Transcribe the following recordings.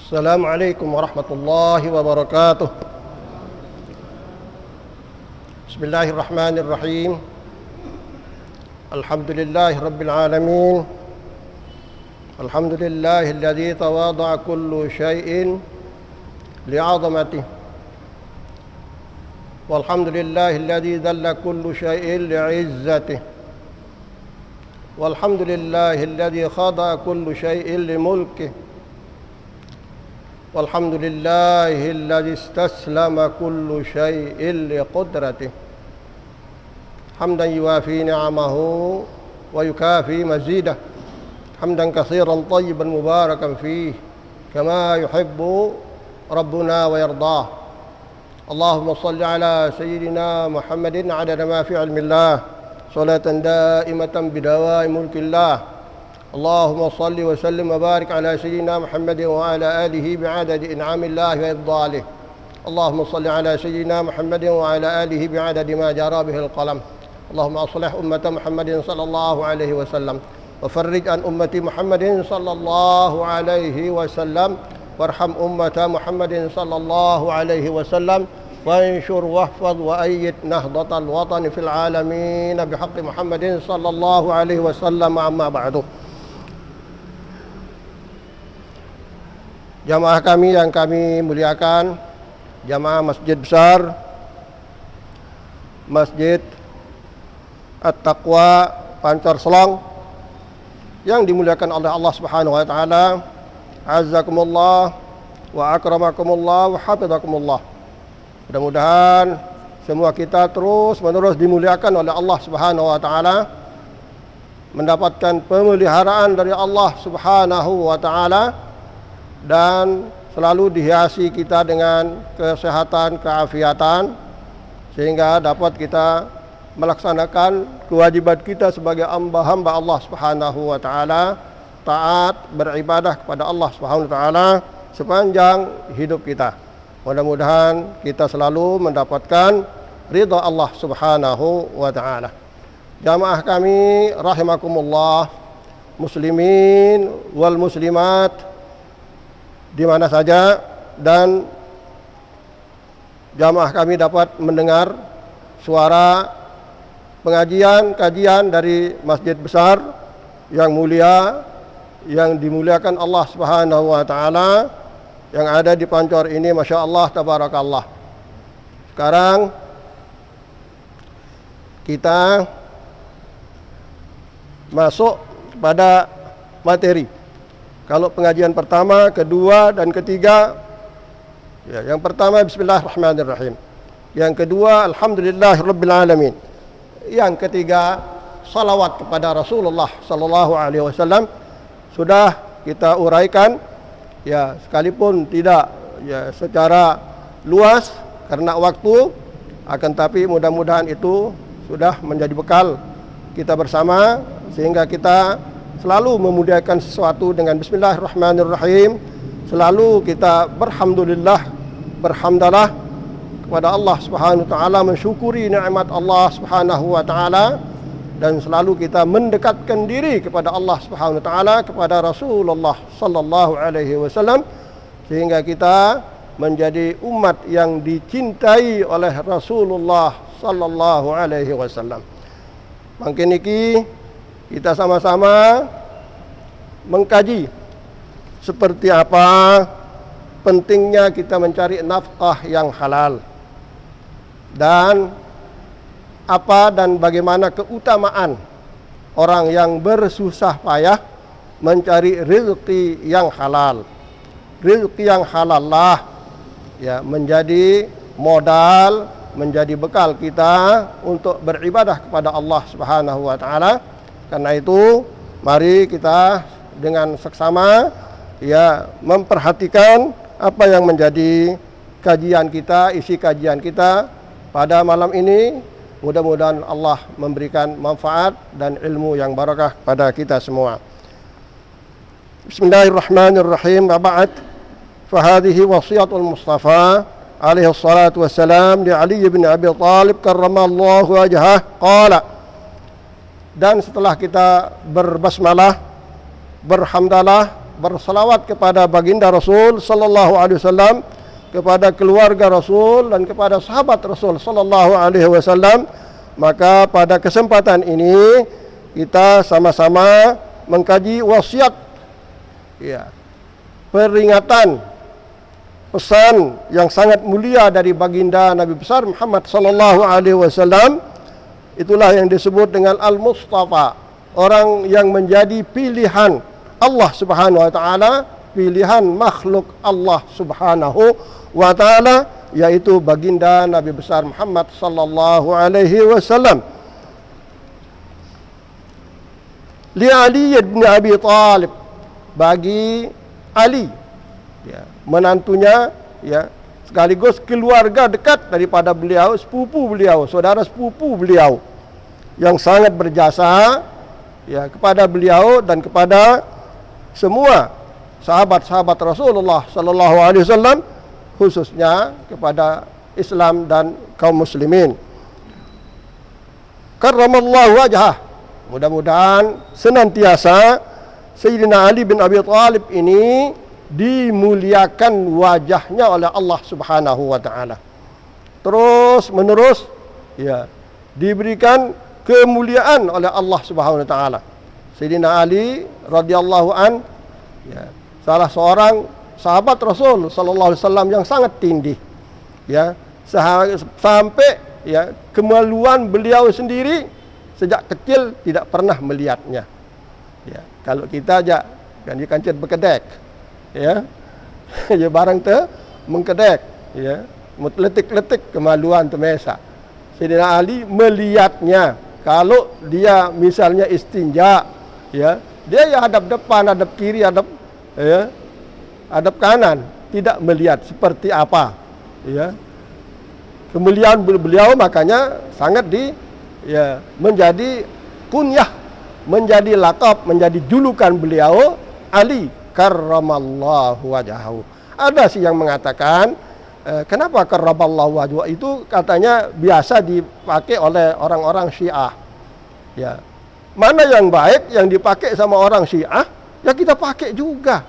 Assalamualaikum warahmatullahi wabarakatuh. Bismillahirrahmanirrahim. Alhamdulillahi rabbil alamin. Alhamdulillahilladzi tawada'a kullu syai'in li'azamatihi. Walhamdulillahilladzi dhalla kullu syai'in li'izzatihi. Walhamdulillahilladzi khada'a kullu syai'in limulkihi. Walhamdulillahilladzi istaslama kullu syai'in liqudratihi. Hamdan yuwafi ni'amahu wa yukafi mazidah. Hamdan katsiran thayyiban mubarakan fihi kama yuhibbu rabbuna wa yardah. Allahumma salli ala sayyidina Muhammadin adada ma fi ilmillah, salatan daimatan bidawai mulkillah. اللهم صل وسلم وبارك على سيدنا محمد وعلى آله بعدد إنعام الله وإفضاله. اللهم صل على سيدنا محمد وعلى آله بعدد ما جرى به القلم. اللهم أصلح أمة محمد صلى الله عليه وسلم وفرج عن أمة محمد صلى الله عليه وسلم وارحم أمة محمد صلى الله عليه وسلم وانشر واحفظ وأيد نهضة الوطن في العالمين بحق محمد صلى الله عليه وسلم. أما بعد. Jamaah kami yang kami muliakan, jamaah Masjid Besar, Masjid At-Taqwa Pancor Selong yang dimuliakan oleh Allah Subhanahu wa taala. Azzakumullah wa akramakumullah wa hafizakumullah. Mudah-mudahan semua kita terus-menerus dimuliakan oleh Allah Subhanahu wa taala, mendapatkan pemeliharaan dari Allah Subhanahu wa taala, dan selalu dihiasi kita dengan kesehatan, keafiatan, sehingga dapat kita melaksanakan kewajiban kita sebagai hamba Allah Subhanahu wa taala, taat beribadah kepada Allah Subhanahu wa taala sepanjang hidup kita. Mudah-mudahan kita selalu mendapatkan ridha Allah Subhanahu wa taala. Jamaah kami rahimakumullah, muslimin wal muslimat di mana saja, dan jamaah kami dapat mendengar suara pengajian, kajian dari Masjid Besar yang mulia, yang dimuliakan Allah Subhanahu wa taala, yang ada di Pancor ini. Masya Allah, tabarakallah. Sekarang kita masuk pada materi. Kalau pengajian pertama, kedua, dan ketiga, ya, yang pertama bismillahirrahmanirrahim. Yang kedua alhamdulillahirabbil alamin. Yang ketiga salawat kepada Rasulullah sallallahu alaihi wasallam sudah kita uraikan, ya, sekalipun tidak ya secara luas karena waktu, akan tapi mudah-mudahan itu sudah menjadi bekal kita bersama, sehingga kita selalu memuliakan sesuatu dengan bismillahirrahmanirrahim. Selalu kita berhamdulillah, berhamdalah kepada Allah Subhanahu wa taala, mensyukuri nikmat Allah Subhanahu wa taala, dan selalu kita mendekatkan diri kepada Allah Subhanahu wa taala, kepada Rasulullah sallallahu alaihi wasallam, sehingga kita menjadi umat yang dicintai oleh Rasulullah sallallahu alaihi wasallam. Mungkin iki kita sama-sama mengkaji seperti apa pentingnya kita mencari nafkah yang halal, dan apa dan bagaimana keutamaan orang yang bersusah payah mencari rezeki yang halal. Rezeki yang halal lah ya menjadi modal, menjadi bekal kita untuk beribadah kepada Allah Subhanahu wa taala. Karena itu mari kita dengan seksama ya memperhatikan apa yang menjadi kajian kita, isi kajian kita pada malam ini. Mudah-mudahan Allah memberikan manfaat dan ilmu yang barakah pada kita semua. Bismillahirrahmanirrahim. Wa ba'd. Fa hadhihi wasiyatul Mustafa alaihi salatu wassalam li Ali bin Abi Thalib karramallahu wajhah qala. Dan setelah kita berbasmalah, berhamdalah, bersalawat kepada baginda Rasul sallallahu alaihi wasallam, kepada keluarga Rasul dan kepada sahabat Rasul sallallahu alaihi wasallam, maka pada kesempatan ini kita sama-sama mengkaji wasiat, ya, peringatan, pesan yang sangat mulia dari baginda Nabi besar Muhammad sallallahu alaihi wasallam. Itulah yang disebut dengan Al-Mustafa, orang yang menjadi pilihan Allah Subhanahu wa taala, pilihan makhluk Allah Subhanahu wa taala, yaitu baginda Nabi besar Muhammad sallallahu alaihi wasallam. Li Ali bin Abi Thalib, bagi Ali, ya, menantunya, ya, sekaligus keluarga dekat daripada beliau, sepupu beliau, saudara sepupu beliau, yang sangat berjasa, ya, kepada beliau dan kepada semua sahabat-sahabat Rasulullah sallallahu alaihi wasallam, khususnya kepada Islam dan kaum muslimin. Karramallahu wajhah, mudah-mudahan senantiasa Sayyidina Ali bin Abi Thalib ini dimuliakan wajahnya oleh Allah Subhanahu wa taala. Terus menerus, ya, diberikan kemuliaan oleh Allah Subhanahu wa taala. Sayyidina Ali radhiyallahu an, ya, salah seorang sahabat Rasul sallallahu alaihi wasallam yang sangat tinggi, ya, sampai, ya, kemaluan beliau sendiri sejak kecil tidak pernah melihatnya. Ya, kalau kita aja kan dia kancet berkedek, ya, ya, barang tu mengkedek, ya, letik-letik kemaluan tu mesa. Sayyidina Ali melihatnya. Kalau dia misalnya istinja, ya, dia ya hadap depan, hadap kiri, hadap, ya, hadap kanan, tidak melihat seperti apa, ya. Kemuliaan beliau makanya sangat ya, menjadi kunyah, menjadi lakab, menjadi julukan beliau Ali karramallahu wajhahu. Ada sih yang mengatakan kenapa karramallahu wajhahu itu katanya biasa dipakai oleh orang-orang Syiah. Ya. Mana yang baik yang dipakai sama orang Syiah, ya kita pakai juga.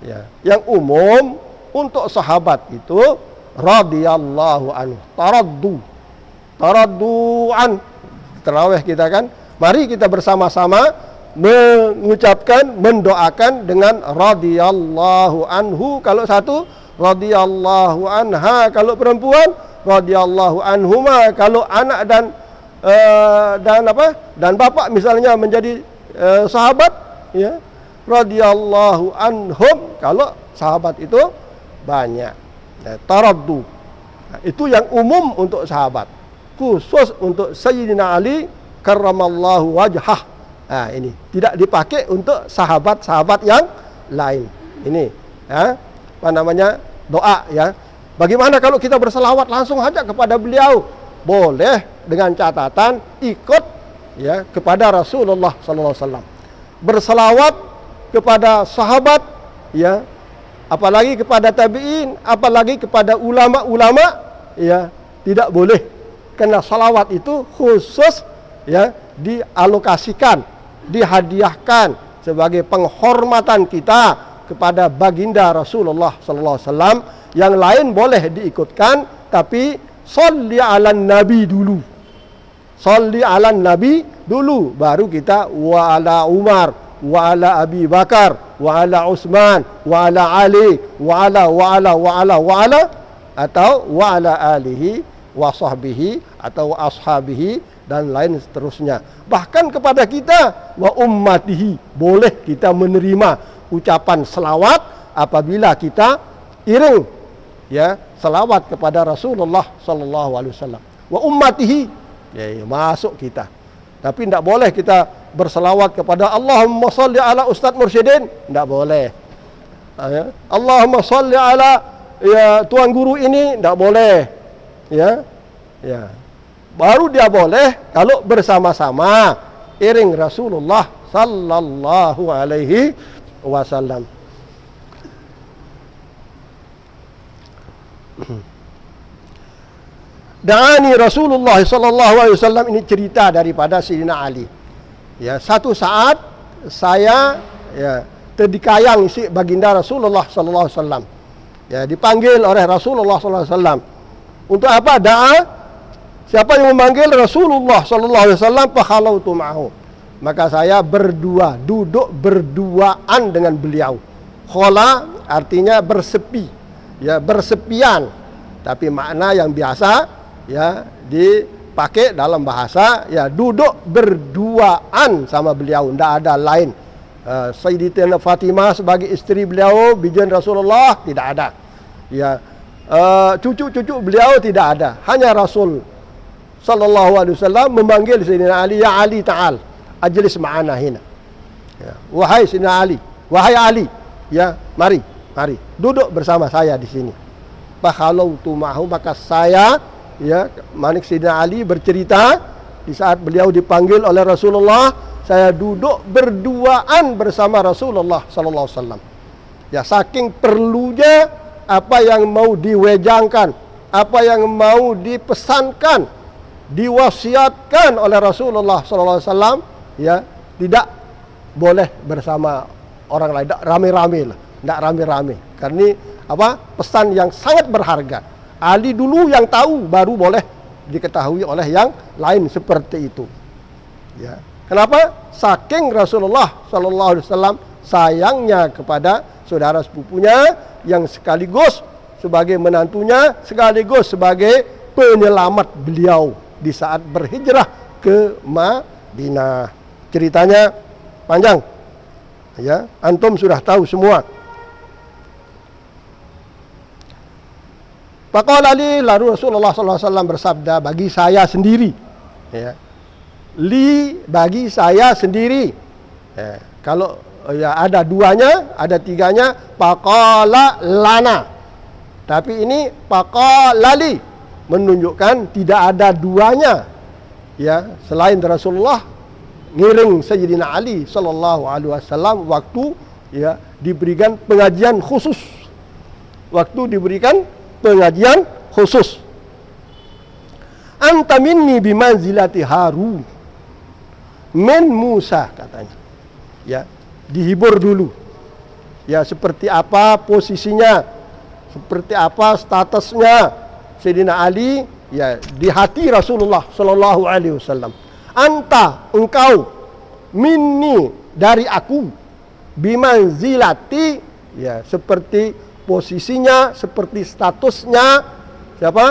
Ya. Yang umum untuk sahabat itu radhiyallahu anhu, taradduan. Tarawih kita kan, mari kita bersama-sama mengucapkan, mendoakan dengan radhiyallahu anhu kalau satu, radhiyallahu anha kalau perempuan, radhiyallahu anhuma kalau anak dan bapak misalnya menjadi sahabat, ya, radhiyallahu anhum kalau sahabat itu banyak. Taraddu, nah, itu yang umum untuk sahabat. Khusus untuk Sayyidina Ali karramallahu wajhah, nah, ini tidak dipakai untuk sahabat-sahabat yang lain. Ini, ya, apa namanya, doa, ya. Bagaimana kalau kita berselawat langsung saja kepada beliau? Boleh, dengan catatan ikut, ya, kepada Rasulullah sallallahu alaihi wasallam. Berselawat kepada sahabat, ya, apalagi kepada tabi'in, apalagi kepada ulama-ulama, ya, tidak boleh. Karena salawat itu khusus, ya, dialokasikan, dihadiahkan sebagai penghormatan kita kepada baginda Rasulullah sallallahu alaihi wasallam. Yang lain boleh diikutkan, tapi sholli ala nabi dulu. Sholli ala nabi dulu, baru kita wa ala Umar, wa ala Abi Bakar, wa ala Utsman, wa ala Ali, wa ala atau wa ala alihi wa sahbihi atau ashabihi dan lain seterusnya. Bahkan kepada kita wa ummatihi boleh kita menerima ucapan selawat apabila kita iring, ya, selawat kepada Rasulullah sallallahu alaihi wasallam. Wa ummatihi, ya, masuk kita. Tapi tidak boleh kita berselawat kepada Allahumma sholli ala Ustadz Mursyidin, tidak boleh. Ya. Allahumma sholli ala, ya, tuan guru ini, tidak boleh. Ya. Ya. Baru dia boleh kalau bersama-sama iring Rasulullah sallallahu alaihi wasallam. Da'ani Rasulullah sallallahu alaihi wasallam, ini cerita daripada Sayyidina Ali. Ya, satu saat saya, ya, terdikayang isi baginda Rasulullah sallallahu alaihi wasallam. Ya, dipanggil oleh Rasulullah sallallahu alaihi wasallam. Untuk apa? Da'a. Siapa yang memanggil Rasulullah sallallahu alaihi wasallam, fa khalautu ma'ahu. Maka saya duduk berduaan dengan beliau. Khala artinya bersepi, ya, bersepian. Tapi makna yang biasa, ya, dipakai dalam bahasa, ya, duduk berduaan sama beliau, tidak ada lain. Sayyidatina Fatimah sebagai istri beliau, bijen Rasulullah, tidak ada. Ya, cucu-cucu beliau tidak ada. Hanya Rasul sallallahu alaihi wasallam memanggil Sayyidina Ali, ya Ali ta'al, ajlis ma'ana hina. Ya, wahai Sayyidina Ali, wahai Ali, ya, mari duduk bersama saya di sini. Fakhalautu ma'ahu, maka saya, ya, Manik Sayyidina Ali bercerita di saat beliau dipanggil oleh Rasulullah, saya duduk berduaan bersama Rasulullah sallallahu alaihi wasallam. Ya, saking perlunya apa yang mau diwejangkan, apa yang mau dipesankan, diwasiatkan oleh Rasulullah sallallahu alaihi wasallam, ya, tidak boleh bersama orang lain, tidak rame-rame lah, tidak rame-rame. Karena ini apa? Pesan yang sangat berharga. Ali dulu yang tahu, baru boleh diketahui oleh yang lain seperti itu. Ya. Kenapa? Saking Rasulullah sallallahu alaihi wasallam sayangnya kepada saudara sepupunya yang sekaligus sebagai menantunya, sekaligus sebagai penyelamat beliau di saat berhijrah ke Madinah. Ceritanya panjang. Ya, antum sudah tahu semua. Faqala li, lalu Rasulullah sallallahu alaihi wasallam bersabda, bagi saya sendiri. Ya. Li, bagi saya sendiri. Ya. Kalau ya ada duanya, ada tiganya, faqala lana. Tapi ini faqala li, menunjukkan tidak ada duanya. Ya, selain Rasulullah ngiring Sayyidina Ali sallallahu alaihi wasallam waktu, ya, diberikan pengajian khusus. Waktu diberikan pengajian khusus. Anta minni bimanzilati Harun min Musa, katanya. Ya, dihibur dulu. Ya, seperti apa posisinya, seperti apa statusnya Sayyidina Ali, ya, di hati Rasulullah sallallahu alaihi wasallam. Anta, engkau, minni, dari aku, bimanzilati, ya, seperti posisinya, seperti statusnya siapa?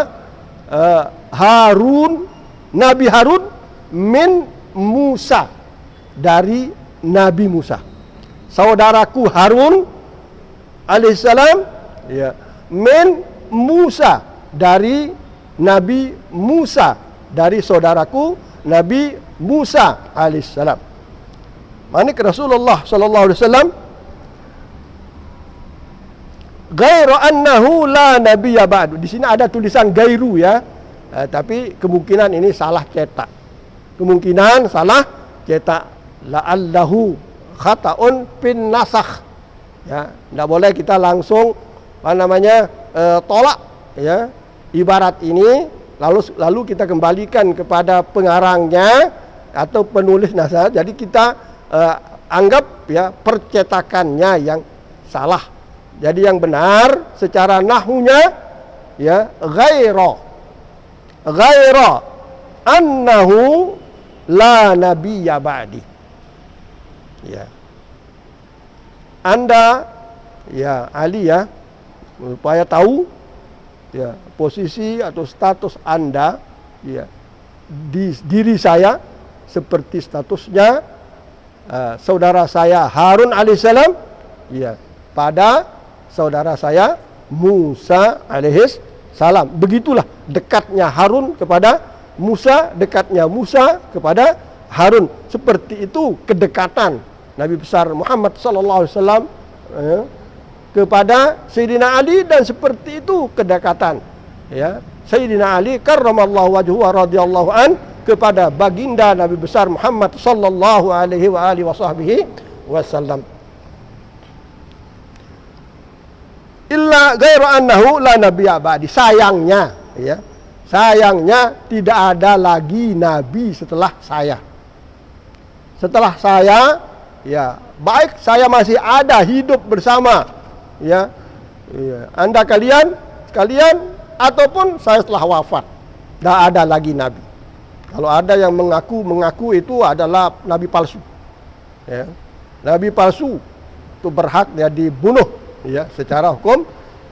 Harun, Nabi Harun, min Musa, dari Nabi Musa. Saudaraku Harun alaihissalam, ya, min Musa, dari Nabi Musa, dari saudaraku Nabi Musa alaihissalam. Manik Rasulullah sallallahu alaihi wasallam, ghairu annahu la nabiyya ba'du. Di sini ada tulisan gairu, ya. Tapi kemungkinan ini salah cetak. Kemungkinan salah cetak. La'allahu khata'un pin nasakh. Ya, enggak boleh kita langsung tolak, ya, ibarat ini lalu kita kembalikan kepada pengarangnya atau penulis naskah. Jadi kita anggap, ya, percetakannya yang salah. Jadi yang benar secara nahwunya, ya, ghaira annahu la nabiyya ba'di. Ya. Anda, ya, Ali, ya, supaya tahu, ya, posisi atau status Anda, ya, di diri saya seperti statusnya saudara saya Harun alaihissalam, ya, pada saudara saya Musa alaihis salam. Begitulah dekatnya Harun kepada Musa, dekatnya Musa kepada Harun. Seperti itu kedekatan Nabi besar Muhammad sallallahu alaihi wasallam kepada Sayyidina Ali, dan seperti itu kedekatan, ya, Sayyidina Ali karramallahu wajhu wa radhiyallahu an kepada baginda Nabi besar Muhammad sallallahu alaihi wa alihi wasallam. Illa ghairu annahu la nabiyya ba'di. Sayangnya, ya, sayangnya tidak ada lagi nabi setelah saya. Setelah saya, ya, baik saya masih ada hidup bersama, ya, Anda kalian ataupun saya telah wafat, tidak ada lagi nabi. Kalau ada yang mengaku itu adalah nabi palsu, ya. Nabi palsu itu berhak ya dibunuh, ya, secara hukum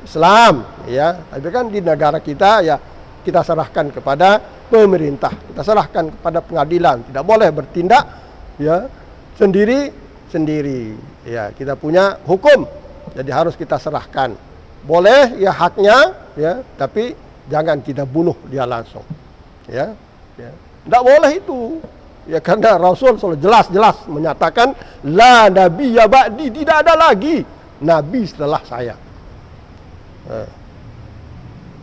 Islam, ya. Tapi kan di negara kita, ya, kita serahkan kepada pemerintah, kita serahkan kepada pengadilan, tidak boleh bertindak, ya, sendiri, ya. Kita punya hukum, jadi harus kita serahkan. Boleh ya haknya, ya, tapi jangan kita bunuh dia langsung, ya. Tidak boleh itu, ya, karena Rasul jelas menyatakan la nabiyya ba'di, tidak ada lagi nabi setelah saya.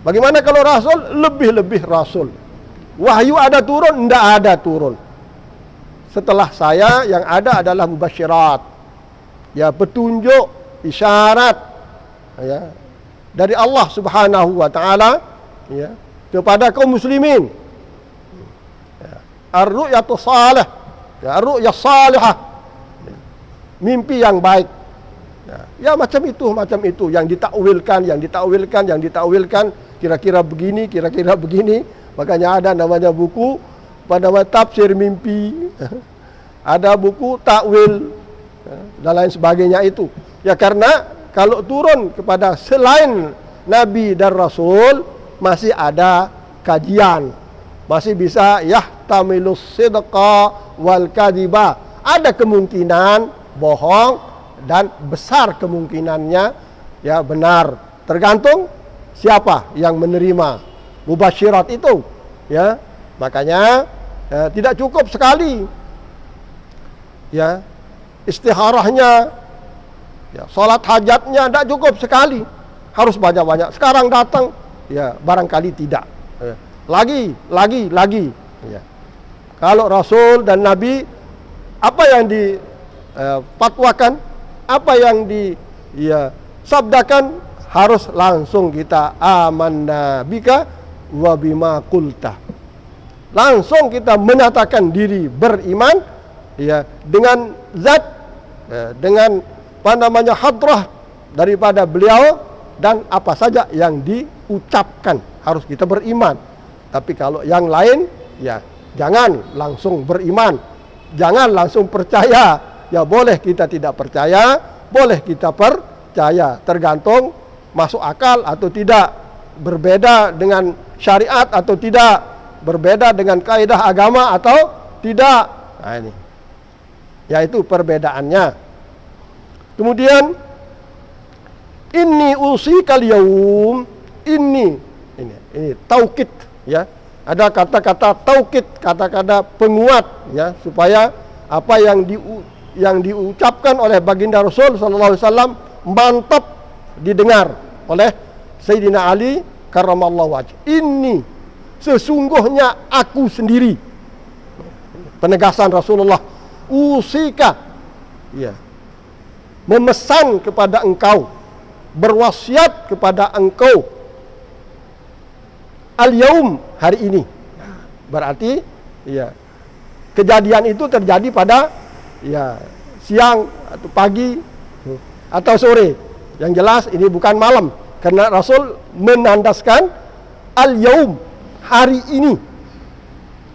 Bagaimana kalau Rasul? Lebih Rasul. Wahyu ada turun? Tidak ada turun. Setelah saya yang ada adalah mubasyirat, ya, petunjuk, isyarat, ya, dari Allah Subhanahu wa taala, ya, kepada kaum muslimin. Ar-ru'yatu salih, ya, ar-ru'yah salihah, mimpi yang baik, ya, macam itu yang ditakwilkan, kira-kira begini, makanya ada namanya buku pada tafsir mimpi, ada buku takwil, dan lain sebagainya itu, ya, karena kalau turun kepada selain nabi dan rasul masih ada kajian, masih bisa yahtamilus sidqa wal kadhiba, ada kemungkinan bohong dan besar kemungkinannya ya benar, tergantung siapa yang menerima mubasyirat itu, ya. Makanya tidak cukup sekali, ya, istikharahnya, ya, salat hajatnya tidak cukup sekali, harus banyak-banyak. Sekarang datang, ya, barangkali tidak, ya. Lagi, ya. Kalau Rasul dan Nabi, apa yang difatwakan, apa yang disabdakan, harus langsung kita amanna bika wa bima qulta. Langsung kita menyatakan diri beriman, ya, dengan zat, ya, dengan hadrah daripada beliau, dan apa saja yang diucapkan harus kita beriman. Tapi kalau yang lain, ya, jangan langsung beriman, jangan langsung percaya. Ya, boleh kita tidak percaya, boleh kita percaya, tergantung masuk akal atau tidak, berbeda dengan syariat atau tidak, berbeda dengan kaidah agama atau tidak. Nah, ini, yaitu perbedaannya. Kemudian inni usikal yaum, ini taukid, ya. Ada kata-kata taukid, kata-kata penguat, ya, supaya apa yang diucapkan oleh baginda Rasul sallallahu alaihi wasallam mantap didengar oleh Sayyidina Ali karramallahu wajh. Ini sesungguhnya aku sendiri, penegasan Rasulullah, usika, ya, memesan kepada engkau, berwasiat kepada engkau, al-yaum, hari ini. Berarti, ya, kejadian itu terjadi pada, ya, siang atau pagi atau sore. Yang jelas ini bukan malam, karena Rasul menandaskan al-yaum, hari ini,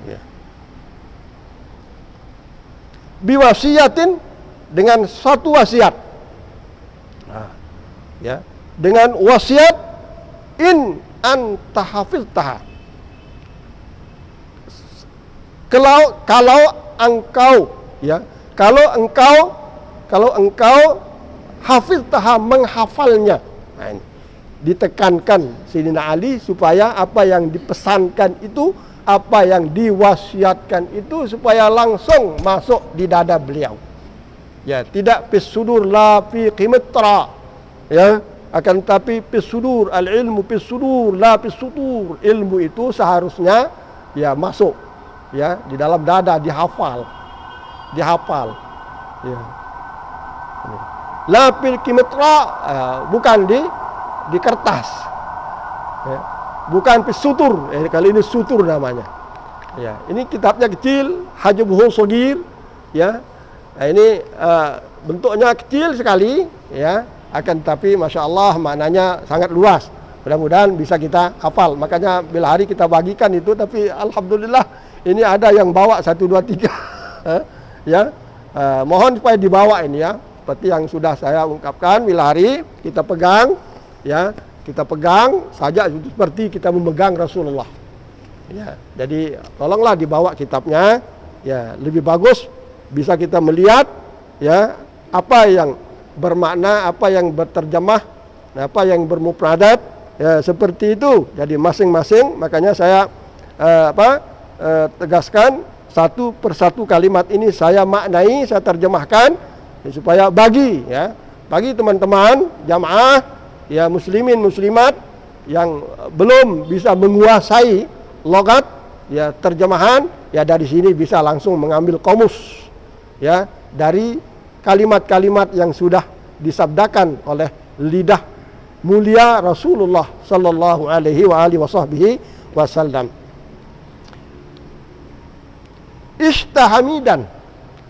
ya. Biwasiatin, dengan satu wasiat, nah, ya, dengan wasiat, in anta hafiztaha, kalau engkau, ya, kalau engkau hafiztaha, menghafalnya. Nah, ini ditekankan Sayyidina Ali supaya apa yang dipesankan itu, apa yang diwasiatkan itu, supaya langsung masuk di dada beliau, ya, tidak fis sudur la fi qimitra, ya, akan tapi fis sudur, al ilmu fis sudur la fis sutur, ilmu itu seharusnya, ya, masuk, ya, di dalam dada, dihafal, ya. La fil qimitra, bukan di kertas, ya, bukan fis sutur, kali ini sutur namanya, ya. Ini kitabnya kecil, hajmuhu shagir, ya, Nah, ini bentuknya kecil sekali, ya, akan tapi masya Allah maknanya sangat luas. Mudah-mudahan bisa kita hafal. Makanya bila hari kita bagikan itu, tapi alhamdulillah ini ada yang bawa 1, 2, 3. Ya, mohon supaya dibawa ini ya. Seperti yang sudah saya ungkapkan, bila hari kita pegang, ya, kita pegang saja seperti kita memegang Rasulullah. Ya, jadi tolonglah dibawa kitabnya. Ya, lebih bagus bisa kita melihat, ya, apa yang bermakna, apa yang berterjemah, apa yang bermufradat, ya, seperti itu. Jadi masing-masing, makanya saya tegaskan satu persatu kalimat ini saya maknai, saya terjemahkan, ya, supaya bagi teman-teman jamaah, ya, muslimin muslimat yang belum bisa menguasai logat, ya, terjemahan, ya, dari sini bisa langsung mengambil komus, ya, dari kalimat-kalimat yang sudah disabdakan oleh lidah mulia Rasulullah sallallahu alaihi wasallam. Istahamidan,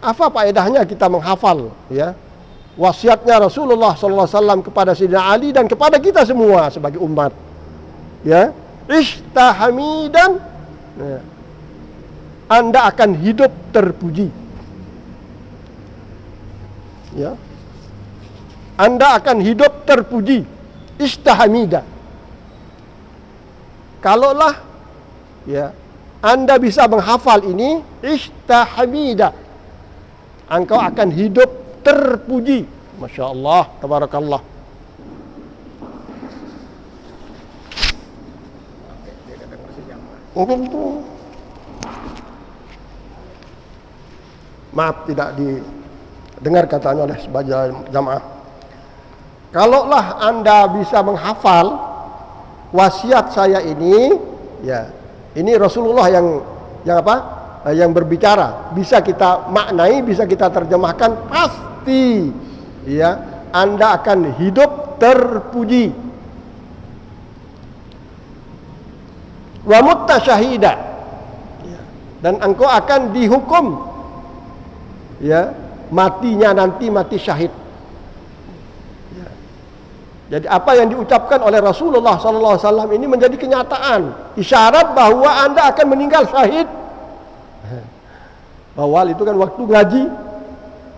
apa faedahnya kita menghafal, ya, wasiatnya Rasulullah sallallahu alaihi wasallam kepada Sayyidina Ali dan kepada kita semua sebagai umat, ya. Istahamidan, ya, Anda akan hidup terpuji, ya, Anda akan hidup terpuji. Istahamida, kalaulah, ya, Anda bisa menghafal ini, istahamida, engkau akan hidup terpuji. Masya Allah, tabarakallah. Maaf tidak didengar katanya oleh sebagian jamaah. Kalaulah Anda bisa menghafal wasiat saya ini, ya, ini Rasulullah yang apa? Yang berbicara, bisa kita maknai, bisa kita terjemahkan, pasti, ya, Anda akan hidup terpuji. Wa muttasyahida, ya, dan engkau akan dihukum, ya, matinya nanti mati syahid. Jadi apa yang diucapkan oleh Rasulullah SAW ini menjadi kenyataan, isyarat bahwa Anda akan meninggal syahid. Awal itu kan waktu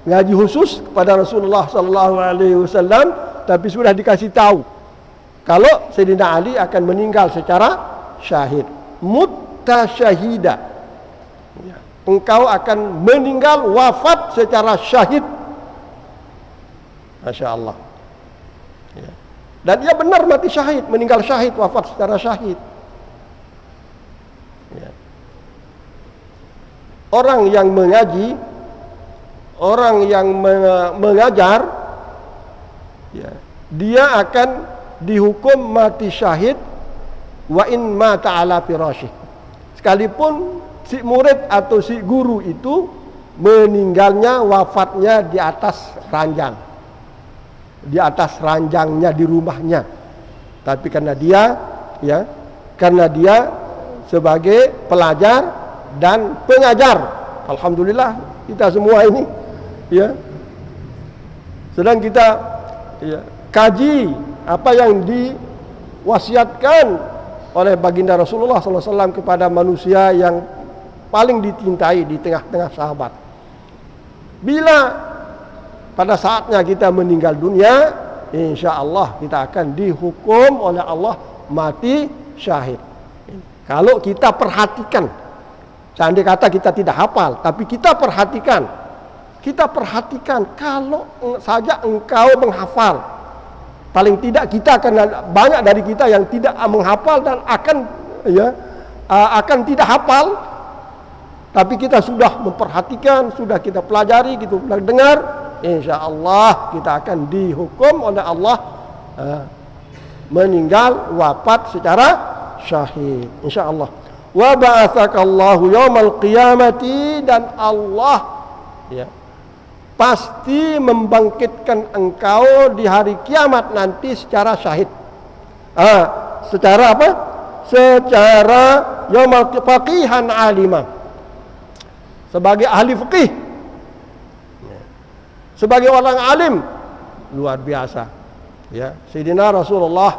ngaji khusus kepada Rasulullah SAW, tapi sudah dikasih tahu kalau Sayyidina Ali akan meninggal secara syahid. Muttasyahida, engkau akan meninggal wafat secara syahid. Masya Allah. Ya. Dan dia benar mati syahid, meninggal syahid, wafat secara syahid. Ya. Orang yang mengaji, orang yang mengajar, ya, dia akan dihukum mati syahid wa in mata ala firasyih. Sekalipun si murid atau si guru itu meninggalnya, wafatnya di atas ranjang, di atas ranjangnya di rumahnya, tapi karena dia, ya, karena dia sebagai pelajar dan pengajar, alhamdulillah kita semua ini, ya, sedang kita, ya, kaji apa yang diwasiatkan oleh baginda Rasulullah SAW kepada manusia yang paling dicintai di tengah-tengah sahabat. Bila pada saatnya kita meninggal dunia, insya Allah kita akan dihukum oleh Allah mati syahid. Kalau kita perhatikan, seandainya kata kita tidak hafal, tapi kita perhatikan, kalau saja engkau menghafal, paling tidak kita akan, banyak dari kita yang tidak menghafal dan akan tidak hafal, tapi kita sudah memperhatikan, sudah kita pelajari, kita sudah dengar, insya Allah kita akan dihukum oleh Allah meninggal, wafat secara syahid, insya Allah. Wa ba'atsakallahu yaumal qiyamati, dan Allah, ya, pasti membangkitkan engkau di hari kiamat nanti secara syahid. Secara apa? Secara yaumal faqihan alimah, sebagai ahli fikih. Sebagai orang alim luar biasa. Ya, Sayyidina Rasulullah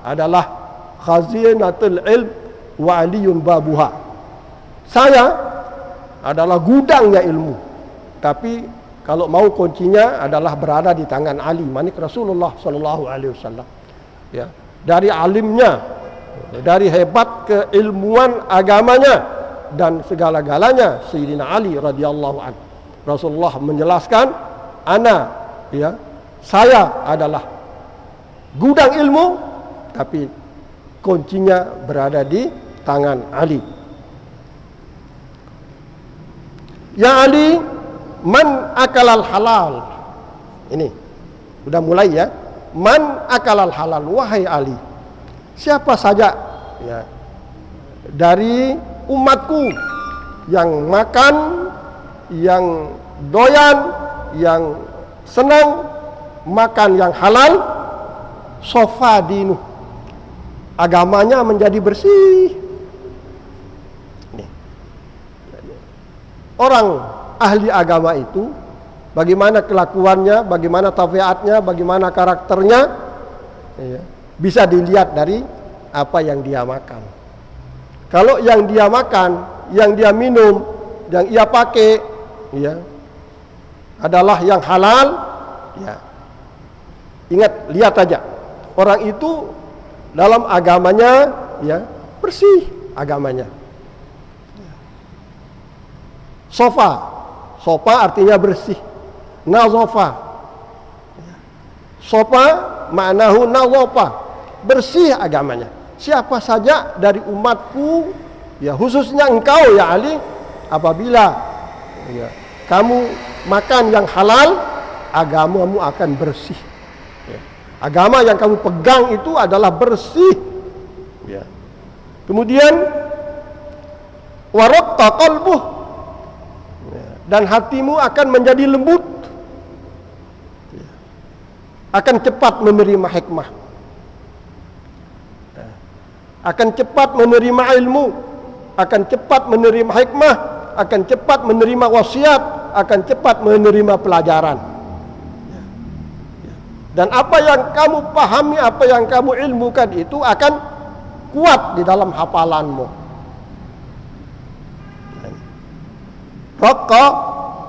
adalah khazinatul ilm wa aliyun babuha. Saya adalah gudangnya ilmu. Tapi kalau mau kuncinya adalah berada di tangan Ali, manik Rasulullah sallallahu alaihi wasallam. Ya, dari alimnya, dari hebat keilmuan agamanya dan segala-galanya Sayyidina Ali radhiyallahu anhu. Rasulullah menjelaskan, saya adalah gudang ilmu, tapi kuncinya berada di tangan Ali. Ya Ali, man akalal halal. Ini udah mulai ya. Man akalal halal, wahai Ali, siapa saja ya dari umatku yang makan, yang doyan, yang senang makan yang halal, sofa dinu, agamanya menjadi bersih. Nih. Orang ahli agama itu bagaimana kelakuannya, bagaimana tabiatnya, bagaimana karakternya, ya, bisa dilihat dari apa yang dia makan. Kalau yang dia makan, yang dia minum, yang ia pakai, ya, adalah yang halal, ya, ingat, lihat aja, orang itu dalam agamanya, ya, bersih agamanya. Sofa artinya bersih. Nazofa. Sofa ma'nahu nazofa, bersih agamanya. Siapa saja dari umatku, ya khususnya engkau ya Ali, apabila ya, kamu makan yang halal, agamamu akan bersih. Ya. Agama yang kamu pegang itu adalah bersih. Ya. Kemudian waraqqa qalbuh, dan hatimu akan menjadi lembut, akan cepat menerima hikmah, akan cepat menerima ilmu, akan cepat menerima hikmah, akan cepat menerima wasiat, akan cepat menerima pelajaran. Dan apa yang kamu pahami, apa yang kamu ilmukan itu akan kuat di dalam hafalanmu. Raqqa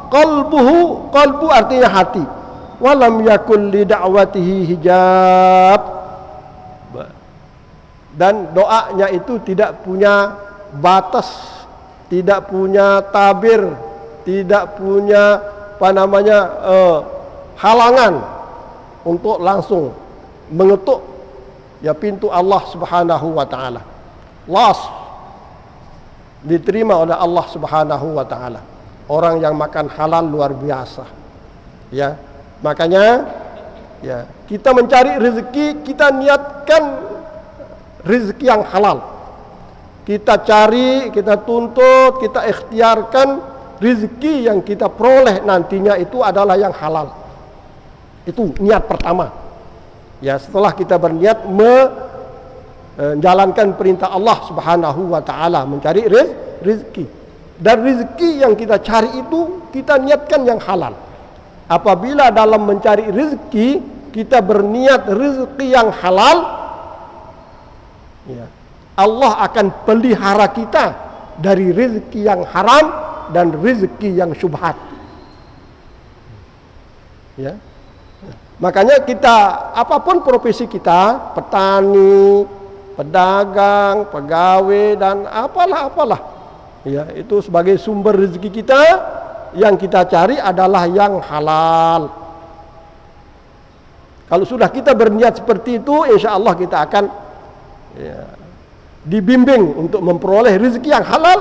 qalbuhu, qalbu artinya hati. Walam yakul li da'watihi hijab. Dan doanya itu tidak punya batas, tidak punya tabir, tidak punya halangan untuk langsung mengetuk ya pintu Allah Subhanahu wa taala. Diterima oleh Allah Subhanahu wa taala. Orang yang makan halal luar biasa. Ya. Makanya ya, kita mencari rezeki, kita niatkan rezeki yang halal. Kita cari, kita tuntut, kita ikhtiarkan rezeki yang kita peroleh nantinya itu adalah yang halal. Itu niat pertama. Ya, setelah kita berniat menjalankan perintah Allah Subhanahu wa taala, mencari rezeki. Dan rezeki yang kita cari itu kita niatkan yang halal. Apabila dalam mencari rezeki kita berniat rezeki yang halal, ya, Allah akan pelihara kita dari rezeki yang haram dan rezeki yang syubhat. Ya. Makanya kita, apapun profesi kita, petani, pedagang, pegawai, dan apalah, ya, itu sebagai sumber rezeki kita, yang kita cari adalah yang halal. Kalau sudah kita berniat seperti itu, insya Allah kita akan ya, dibimbing untuk memperoleh rezeki yang halal,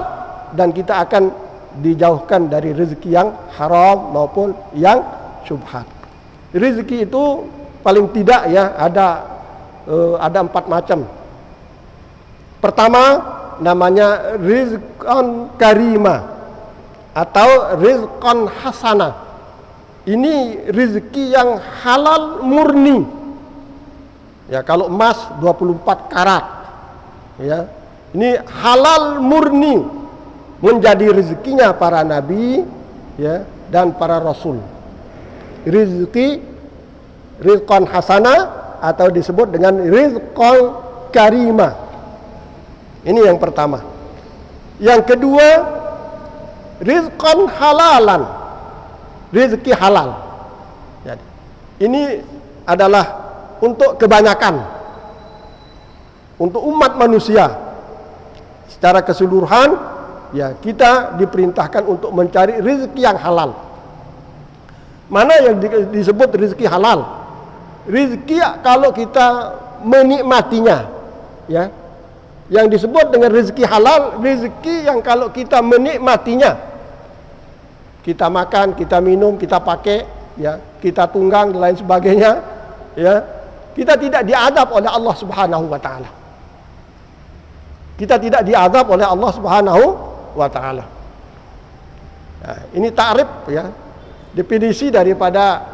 dan kita akan dijauhkan dari rezeki yang haram maupun yang syubhat. Rezeki itu paling tidak ya ada 4 macam. Pertama namanya rizqan karima atau rizqan hasanah. Ini rezeki yang halal murni. Ya, kalau emas 24 karat. Ya. Ini halal murni, menjadi rezekinya para nabi ya dan para rasul. rizqan hasana atau disebut dengan rizqan karima. Ini yang pertama. Yang kedua, rizqan halalan, rezeki halal. Jadi, ini adalah untuk kebanyakan, untuk umat manusia secara keseluruhan. Ya, kita diperintahkan untuk mencari rezeki yang halal. Mana yang disebut rezeki halal? Rezeki kalau kita menikmatinya, ya. Yang disebut dengan rezeki halal, rezeki yang kalau kita menikmatinya, kita makan, kita minum, kita pakai, ya, kita tunggang dan lain sebagainya, ya. Kita tidak diadab oleh Allah Subhanahu wa taala. Kita tidak diadab oleh Allah Subhanahu wa taala. Nah, ini ta'rif, ya. Definisi daripada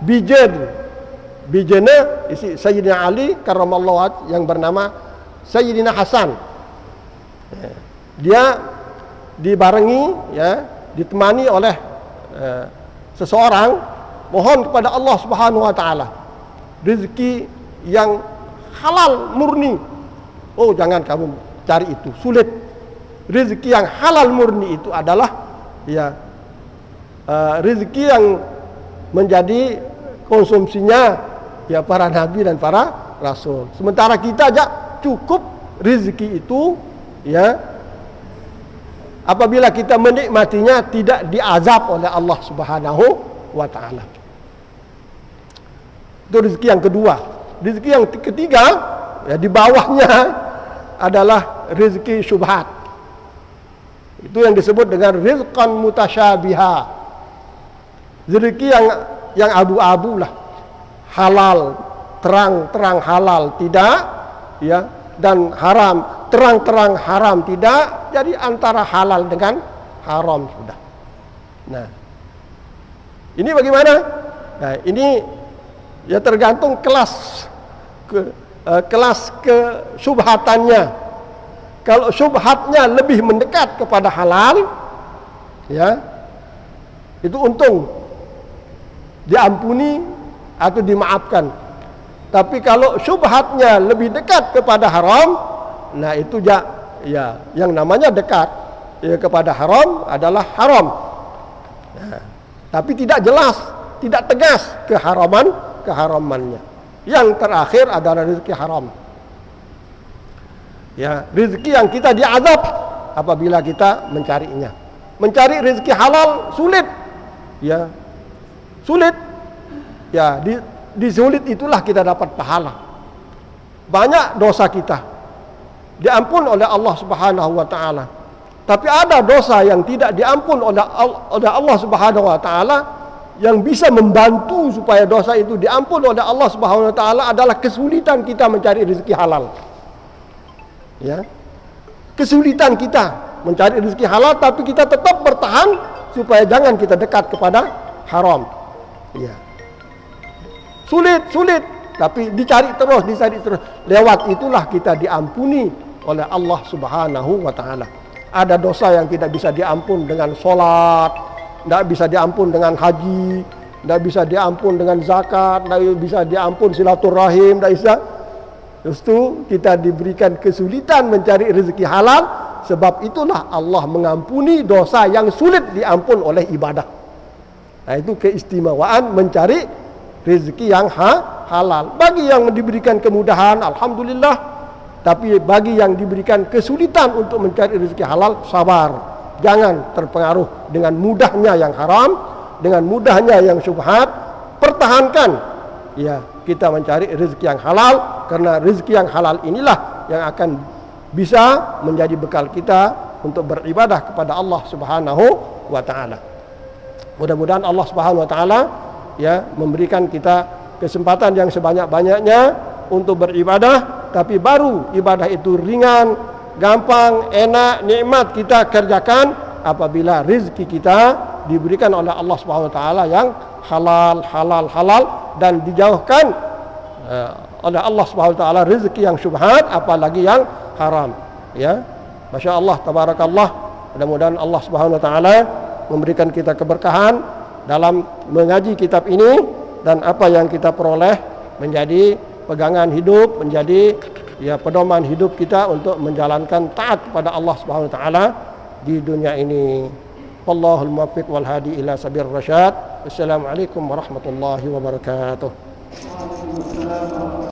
bijana isi Sayyidina Ali karramallahu wajh yang bernama Sayyidina Hasan. Dia dibarengi, ya, ditemani oleh seseorang, mohon kepada Allah Subhanahu wa taala rezeki yang halal murni. Oh, jangan kamu cari itu, sulit. Rezeki yang halal murni itu adalah, ya, rezeki yang menjadi konsumsinya, ya, para nabi dan para rasul. Sementara kita aja cukup rezeki itu, ya, apabila kita menikmatinya tidak diazab oleh Allah Subhanahu wa taala. Itu rezeki yang kedua. Rezeki yang ketiga, ya, di bawahnya adalah rezeki syubhat. Itu yang disebut dengan rizqan mutasyabiha. Rezeki yang abu-abu lah. Halal, terang-terang halal tidak, ya, dan haram, terang-terang haram tidak. Jadi antara halal dengan haram sudah. Nah, ini bagaimana? Nah, ini ya tergantung kelas kesyubhatannya. Kalau syubhatnya lebih mendekat kepada halal, ya, itu untung, diampuni atau dimaafkan. Tapi kalau syubhatnya lebih dekat kepada haram, nah itu ya yang namanya dekat, ya, kepada haram adalah haram. Nah, tapi tidak jelas, tidak tegas keharamannya. Yang terakhir adalah rezeki haram. Ya, rezeki yang kita diazab apabila kita mencarinya. Mencari rezeki halal sulit. Ya. Sulit. Ya, di sulit itulah kita dapat pahala. Banyak dosa kita diampun oleh Allah Subhanahu wa taala. Tapi ada dosa yang tidak diampun oleh Allah Subhanahu wa taala, yang bisa membantu supaya dosa itu diampun oleh Allah Subhanahu wa taala adalah kesulitan kita mencari rezeki halal. Ya. Kesulitan kita mencari rezeki halal, tapi kita tetap bertahan supaya jangan kita dekat kepada haram. Ya. Sulit, tapi dicari terus. Lewat itulah kita diampuni oleh Allah Subhanahu wa taala. Ada dosa yang tidak bisa diampun dengan sholat, tidak bisa diampun dengan haji, tidak bisa diampun dengan zakat, tidak bisa diampun silaturahim, tidak bisa. Terus itu kita diberikan kesulitan mencari rezeki halal, sebab itulah Allah mengampuni dosa yang sulit diampun oleh ibadah. Nah, itu keistimewaan mencari rezeki yang halal. Bagi yang diberikan kemudahan, alhamdulillah. Tapi bagi yang diberikan kesulitan untuk mencari rezeki halal, sabar. Jangan terpengaruh dengan mudahnya yang haram, dengan mudahnya yang syubhat. Pertahankan, ya, kita mencari rezeki yang halal, karena rezeki yang halal inilah yang akan bisa menjadi bekal kita untuk beribadah kepada Allah Subhanahu wa taala. Mudah-mudahan Allah Subhanahu wa taala, ya, memberikan kita kesempatan yang sebanyak-banyaknya untuk beribadah, tapi baru ibadah itu ringan, gampang, enak, nikmat kita kerjakan apabila rezeki kita diberikan oleh Allah Subhanahu wa taala yang halal dan dijauhkan oleh Allah Subhanahu wa taala rezeki yang syubhat, apalagi yang haram. Ya. Masya Allah, tabarakallah. Mudah-mudahan Allah Subhanahu wa taala memberikan kita keberkahan dalam mengaji kitab ini, dan apa yang kita peroleh menjadi pegangan hidup, menjadi pedoman hidup kita untuk menjalankan taat kepada Allah Subhanahu wa taala di dunia ini. Wallahul muwaffiq wal hadi ila sabir rasyad. Wassalamualaikum warahmatullahi wabarakatuh.